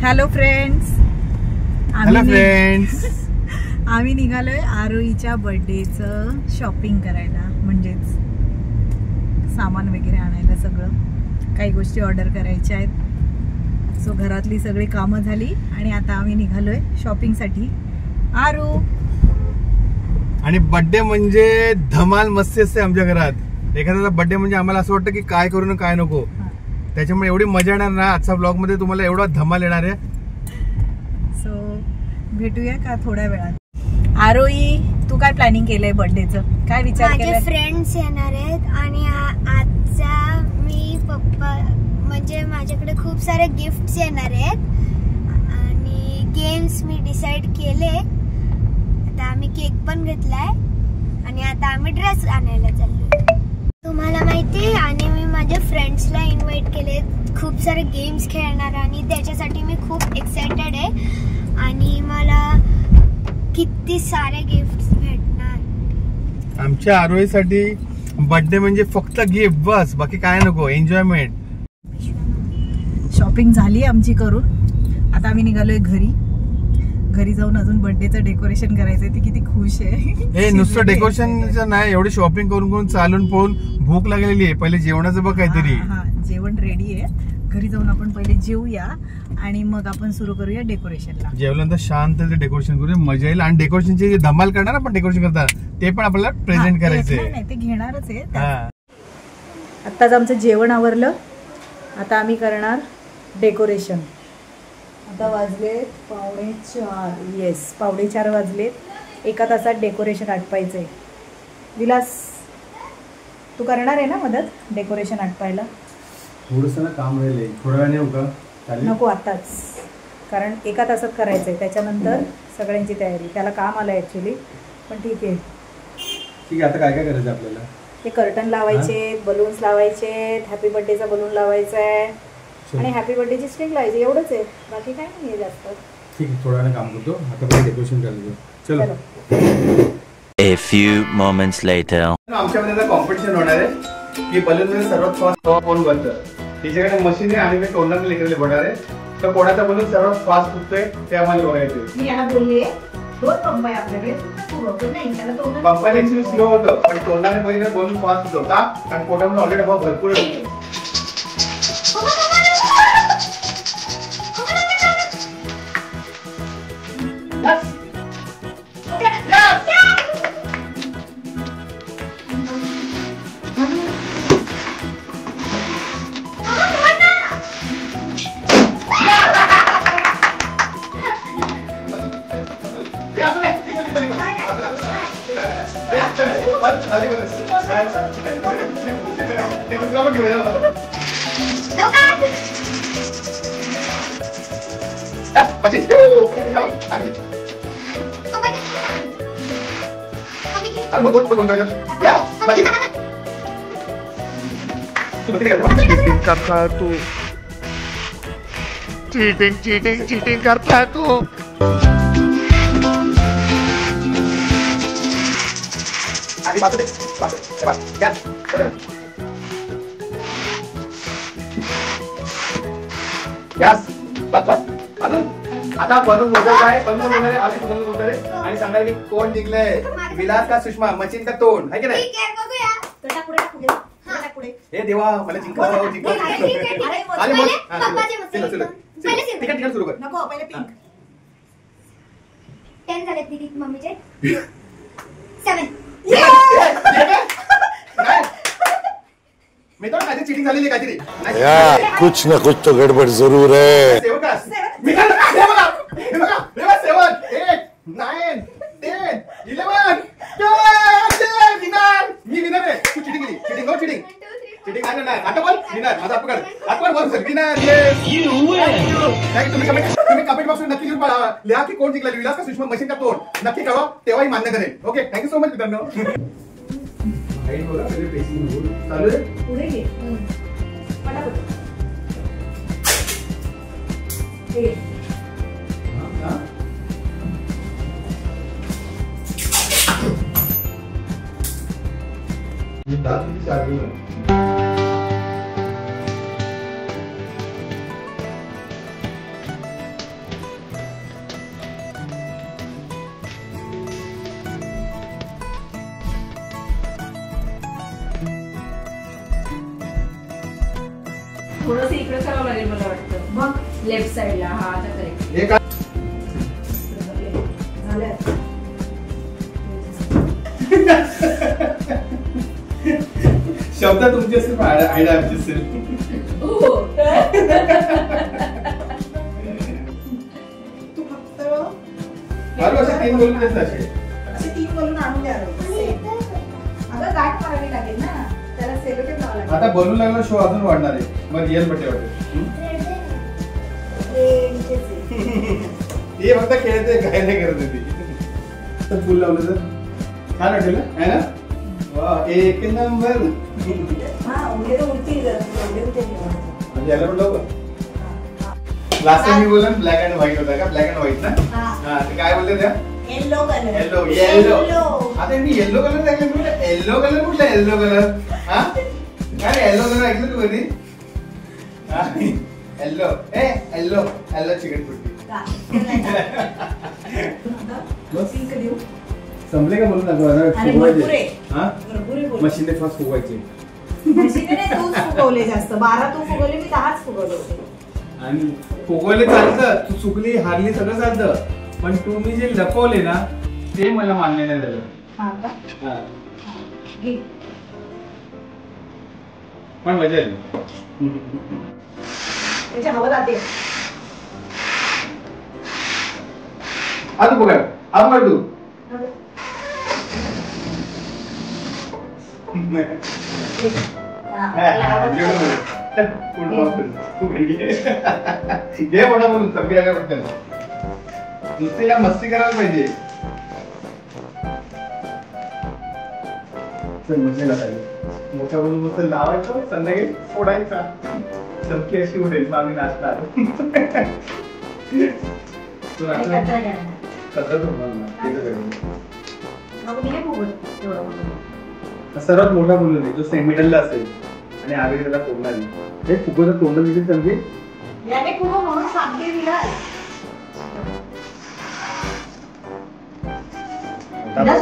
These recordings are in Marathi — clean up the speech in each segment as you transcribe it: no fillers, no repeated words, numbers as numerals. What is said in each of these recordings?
Hello friends. आम्ही निघालोय आरोहीच्या बर्थडेचं शॉपिंग करायला, म्हणजेच सामान वगैरे आणायला. सगळं काही गोष्टी ऑर्डर करायच्या आहेत. सो घरातली सगळी कामं झाली आणि आता आम्ही निघालोय शॉपिंगसाठी. आरू आणि बर्थडे म्हणजे धमाल मस्ती असते आमच्या घरात. एखाद्याचा बर्थडे म्हणजे आम्हाला असं वाटतं की काय करू ना काय नको. त्याच्यामुळे एवढी मजा येणार ना आजच्या ब्लॉग मध्ये, तुम्हाला एवढा धमाल येणार आहे. सो भेटूया का थोड्या वेळात. आरोही, तू काय प्लॅनिंग केलंय बर्थडेचं? काय विचार केलाय? माझे फ्रेंड्स येणार आहेत आणि आजचा मी पप्पा म्हणजे माझ्याकडे खूप सारे गिफ्ट्स येणार आहेत आणि गेम्स मी डिसाइड केले. आता आम्ही केक पण घेतलाय आणि आता आम्ही ड्रेस आणायला चाललोय. तुम्हाला माहिती आहे, आणि मी माझ्या फ्रेंड्सला इन्व्हाइट केले. खूप सारे गेम्स खेळणार आणि त्याच्यासाठी मी खूप एक्साइटेड आहे आणि मला किती सारे गिफ्ट्स भेटणार. आमच्या आरोहीसाठी बर्थडे म्हणजे फक्त गिफ्ट, बस, बाकी काय नको, एन्जॉयमेंट. शॉपिंग झाली आमची करून. आता आम्ही निघालोय घरी. घरी जाऊन अजून बर्थडेचं डेकोरेशन करायचंय. ती किती खुश आहे. हे नुसतं डेकोरेशनचं नाही, एवढी शॉपिंग करून करून चालून पळून भूक लागलेली आहे. पहिले जेवणाचं बघ काहीतरी. जेवण रेडी आहे. घरी जाऊन आपण पहिले जेवूया आणि मग आपण सुरू करूया डेकोरेशनला. जेवल्यानंतर शांत डेकोरेशन करूया, मजा येईल. आणि डेकोरेशनची जे धमाल करणार आपण डेकोरेशन करताना, ते पण आपल्याला प्रेझेंट करायचंय. नाही ते घेणारच आहे. आत्ताच आमचं जेवण आवरलं. आता आम्ही करणार डेकोरेशन. आता वाजलेत 4:45. येस, 4:45 वाजलेत. 1 तासात डेकोरेशन आटपायचंय. विलास, तू करणार आहे ना मदत डेकोरेशन आटपायला? थोडंसं ना काम राहिले, थोड्या वेळाने येऊ का? नको, आताच, कारण 1 तासात करायचंय. त्याच्यानंतर सगळ्यांची तयारी. त्याला काम आलं ऍक्च्युली, पण ठीक आहे. ठीक आहे. आता काय काय करायचं आपल्याला? ते कर्टन लावायचे, बलून्स लावायचे, हॅपी बर्थडेचा बलून लावायचा आहे आणि हॅपी बर्थडेची स्ट्रिंग लावायची. एवढंच आहे, बाकी काय नाही जास्त. ठीक आहे, थोड्या वेळाने काम करतो. आता पहिले डेकोरेशन करायचं. चलो. A few moments later. आमच्यामध्ये कॉम्पिटिशन होणार आहे की बलून मध्ये सर्वात फास्ट हवा कोण बनतं. तिच्याकडे मशीन आहे आणि मी तोंडाने लिहिलेले बनणार आहे. तर कोणाचा बलून सर्वात फास्ट फुटतोय ते आम्हाला बघायचं. मी याला बोलले 2 पंप आहे आपल्याकडे. पंपाने स्लो होतं, पण तोंडाने बघितलं बलून फास्ट होतं का? कारण पोटामध्ये ऑलरेडी हवा भरपूर आहे. करता तू चीटिंग करता तू. आता बनून मोजायचं आहे. बनून होणार आहे, आधी बनून होणार आहे आणि सांगायला की कोण जिंकलंय, विलास का सुषमा, मशीन का तोंड, आहे की नाही? हे देवा, मला जिंकावं. तिकट सुरू कर. नको, पहिले पिंक. 10 झाले दीदी मम्मीचे. 7. मी तो काहीतरी चिटिंग झालेली काहीतरी. कुछ ना कुछ तो गड़बड़ जरूर है. 7, 8, 9, 10, 11. मी विनर आहे. तू चिटिंग केली. चिटिंग हो, चिटिंग नाही. आता बोल विनर. माझा अपकार आत्मर बोल सर विनर. तुम्ही कमेंट बॉक्स नक्की लिहा की कोण जिंकला, विलास का सुषमा, मशीन का तोंड. नक्की कळवा, तेव्हाही मान्य करेल. ओके, थँक्यू सो मच मित्रांनो. चालू आहे. पुढे घे. पटापट. दात किती शार्प आहे. थोडंसं इकडे करावं लागेल मला वाटतं. मग लेफ्ट साइडला. हा आता करेक्ट हे काय झालं. शब्द तुमचे असेल आयडिया आमची असेल. तू फक्त असे 3 बोलून देत असे. असे 3 बोलून आणून द्या. अगं गाठ मारावी लागेल ना त्याला. सेलोटेप लावावं लागेल. आता बनवू लागला शो अजून वाढणार आहे. मग रिअल बड्डे वाटेल. हे फक्त खेळते काय नाही करत होती. फुल लावलं तर छान वाटेल ना, है ना. वा एक नंबर. याला पण लावू. लास्ट टाइम मी बोलला ब्लॅक अँड व्हाईट होता का. ब्लॅक अँड व्हाईट ना. हा ते काय बोलते त्या येलो कलर. Yellow yellow. आता मी येलो कलर ऐकलं. मी येलो कलर कुठला येलो कलर. हा काय येलो कलर ऐकलं तू कधी. येलो ए येलो येलो चिकन पुट्टी. संपले का बोलू नका. मशीनने फास्ट फुगवायचे. तूच फुगवले जास्त. 12 तू फुगवले, मी 10च फुगवले होते. आणि फुगवले चालतं. तू चुकली हारली सगळं चालतं. पण तुम्ही जे लपवले ना ते मला मान्य नाही झालं. पण मजा आली. त्याच्या हवं जाते. आता बघा आता तू घे म्हणा म्हणून सगळी आल्या पटकन. नुसते या मस्ती करायला पाहिजे. मजेला पाहिजे. मोठा बोलून मस्त लावायचं संध्याकाळी फोडायचा. चमकी अशी उडेल. आम्ही नाचणार. सर्वात मोठा बोलून आहे जो सेमीडलला असेल आणि आवेग त्याला फोडणारी. हे फुगवलं तोंड दिसेल चमकी. याने खूप म्हणून सांगते तिला.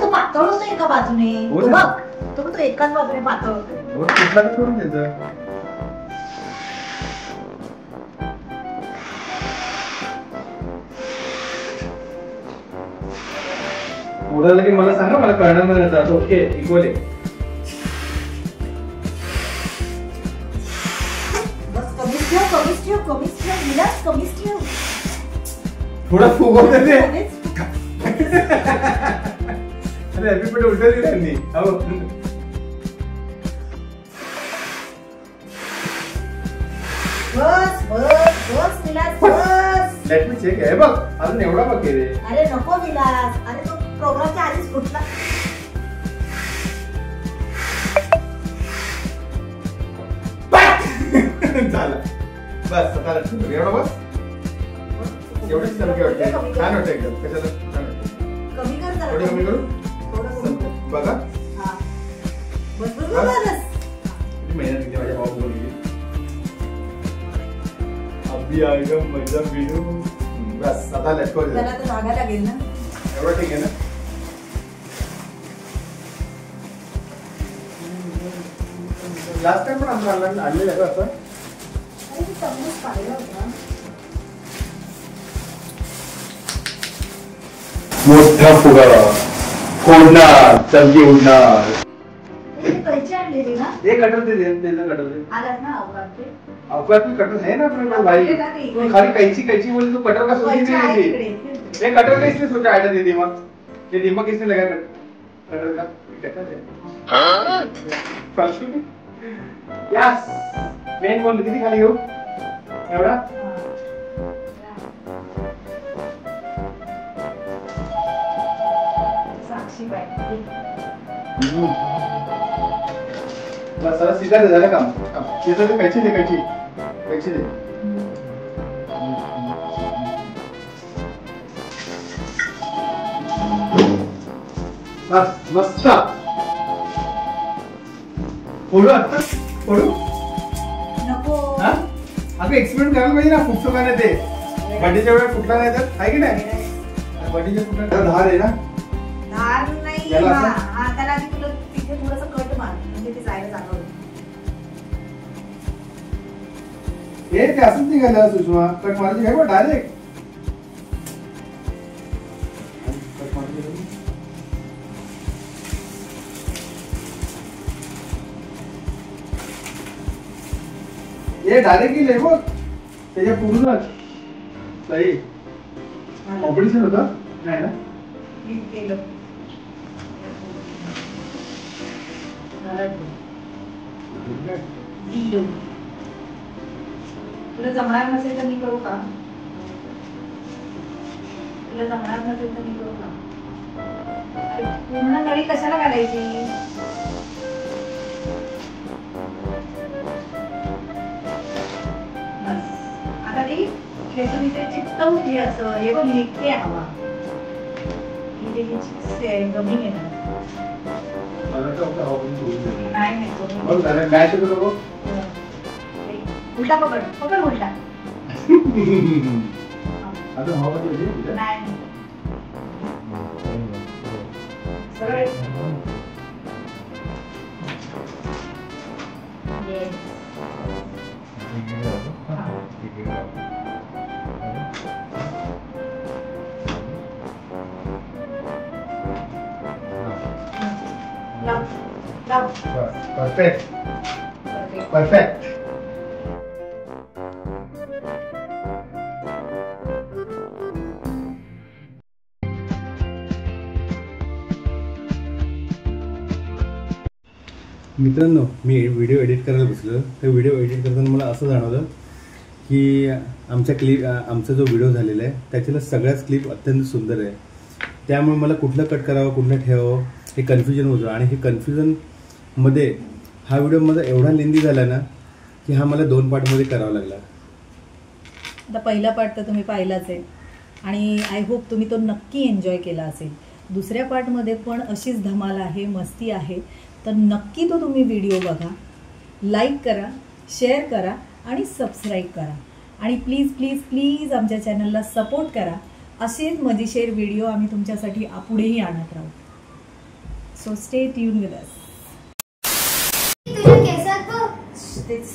तू पातळ होतो एका बाजूने. तू बघ तू एकाच बाजूने पातळ होतो. कुठला तर करून द्यायचं. मोडायला की मला सांगा. मला कळणार नाही. ओके इक्वल आहे. थोडं फुगवते ते. अरे हॅपी बर्थडे उलट दिली त्यांनी. बस बस बस विलास बस. Let me check. आहे बघ अजून एवढा बघ रे. अरे नको विलास. अरे तो प्रोग्रामच्या आधीच फुटला. झालं बस. आता एवढं बस. एवढीच चमकी वाटते. छान वाटतं एकदम. कशाला छान वाटतं. कमी कर जरा. थोडी कमी करू. बघा बस बस बस. मेहनत किती माझ्या भाऊ बोलली. अभी आएगा मजा बिनू. बस आता लटको. त्याला तर जागा लागेल ना. एवढं ठीक आहे ना. लास्ट टाइम पण आम्हाला आणलेलं आहे असं. मोठा फुगा फोडणार. चमकी उडणार. कैची आणलेली ना. हे कटरते कटरते. आलात ना अवकात. अवकात मी कटर आहे ना आपल्याला भाई. खाली कैची कैची बोली तू कटर का सोची नहीं थी. ये कटर का इसने सोचा आइडिया दे दिमाग. ये दिमाग किसने लगाया कटर का. यस मेन बोल किती खाली घेऊ. एवढा बस सारा सीधा दे. झालं काम. सीधा दे. कैची दे. कैची कैची दे. बस मस्त. फोडू आता. फोडू नको. हा अगं एक्सपेरिमेंट करायला पाहिजे ना. फुटतो का नाही ते. बड्डेच्या वेळेला फुटला नाही तर आहे की नाही. बड्डेच्या फुटला धार आहे ना. धार नाही. हा त्याला आधी तुला तिथे थोडंसं कट मार म्हणजे ते जायला जागा होईल. हे ते असंच निघालं सुषमा. कट मारायची काय बा डायरेक्ट. हे डायरेक्ट गेले बघ त्याच्या पूर्णच. सही कॉम्पिटिशन होतं नाही ना. तुला जमणार नसेल तर मी करू का? तुला जमणार नसेल तर मी करू का? पूर्ण नळी कशाला घालायची? बस आता ती खेळून इथे चिकटवून घे. असं हे बघ निघते हवा. गमी येणार उलटा पकड पकड उलटा. सरळ. Perfect perfect. मित्रांनो, मी व्हिडिओ एडिट करायला बसलो. तर व्हिडिओ एडिट करताना मला असं जाणवलं की आमचा जो व्हिडिओ झालेला आहे त्याच्याला सगळ्याच क्लिप अत्यंत सुंदर आहे. त्यामुळे मला कुठलं कट करावं कुठलं ठेवावं हे कन्फ्युजन होतं. आणि हे कन्फ्युजनमध्ये हा व्हिडिओ माझा एवढा लेंदी झाला ना की हा मला 2 पार्टमध्ये करावा लागला. आता पहिला पार्ट तर तुम्ही पाहिलाच आहे आणि आय होप तुम्ही तो नक्की एन्जॉय केला असेल. दुसऱ्या पार्टमध्ये पण अशीच धमाल आहे, मस्ती आहे. तर नक्की तो तुम्ही व्हिडिओ बघा, लाईक करा, शेअर करा आणि सबस्क्राईब करा. आणि प्लीज प्लीज प्लीज आमच्या चॅनलला सपोर्ट करा. असेच मजेशीर व्हिडिओ आम्ही तुमच्यासाठी पुढेही आणत राहू. So stay tune with us. तुझ्या केसात तेच